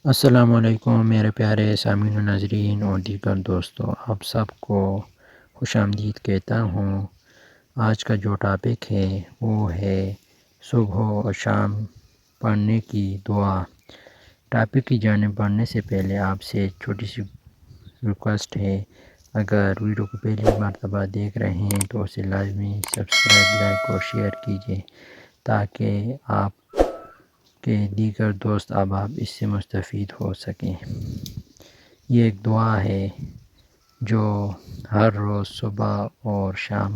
السلام علیکم میرے پیارے سامعین و ناظرین اور دیگر دوستوں، آپ سب کو خوش آمدید کہتا ہوں۔ آج کا جو ٹاپک ہے وہ ہے صبح و شام پڑھنے کی دعا۔ ٹاپک کی جانب بڑھنے سے پہلے آپ سے ایک چھوٹی سی ریکویسٹ ہے، اگر ویڈیو کو پہلی مرتبہ دیکھ رہے ہیں تو اسے لازمی سبسکرائب، لائک اور شیئر کیجیے تاکہ آپ کہ دیگر دوست احباب اس سے مستفید ہو سکیں۔ یہ ایک دعا ہے جو ہر روز صبح اور شام،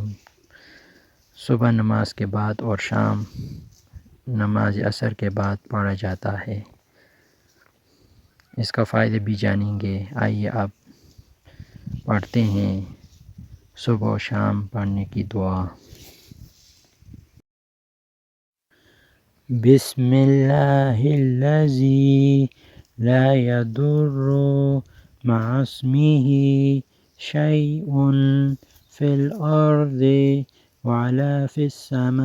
صبح نماز کے بعد اور شام نماز عصر کے بعد پڑھا جاتا ہے۔ اس کا فائدہ بھی جانیں گے۔ آئیے اب پڑھتے ہیں صبح و شام پڑھنے کی دعا۔ بسم اللہ الذی لا یضر مع اسمہ شیء فی الارض ولا فی السماء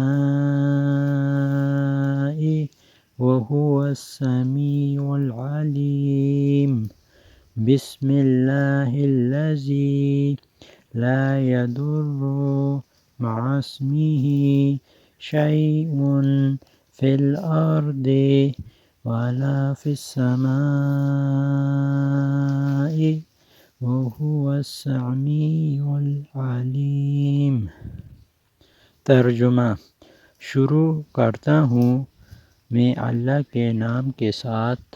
وهو السمیع العلیم۔ بسم اللہ الذی لا یضر مع اسمہ شیء فی الارض ولا فی السماء وهو السمیع العلیم۔ ترجمہ: شروع کرتا ہوں میں اللہ کے نام کے ساتھ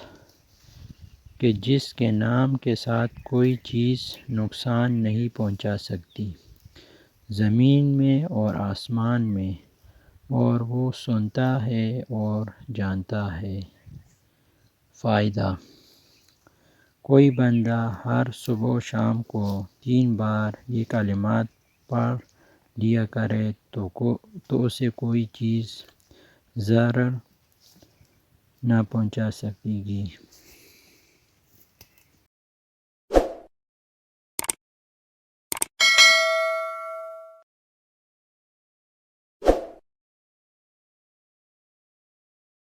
کہ جس کے نام کے ساتھ کوئی چیز نقصان نہیں پہنچا سکتی، زمین میں اور آسمان میں، اور وہ سنتا ہے اور جانتا ہے۔ فائدہ: کوئی بندہ ہر صبح و شام کو 3 بار یہ کلمات پڑھ لیا کرے تو اسے کوئی چیز ضرر نہ پہنچا سکے گی۔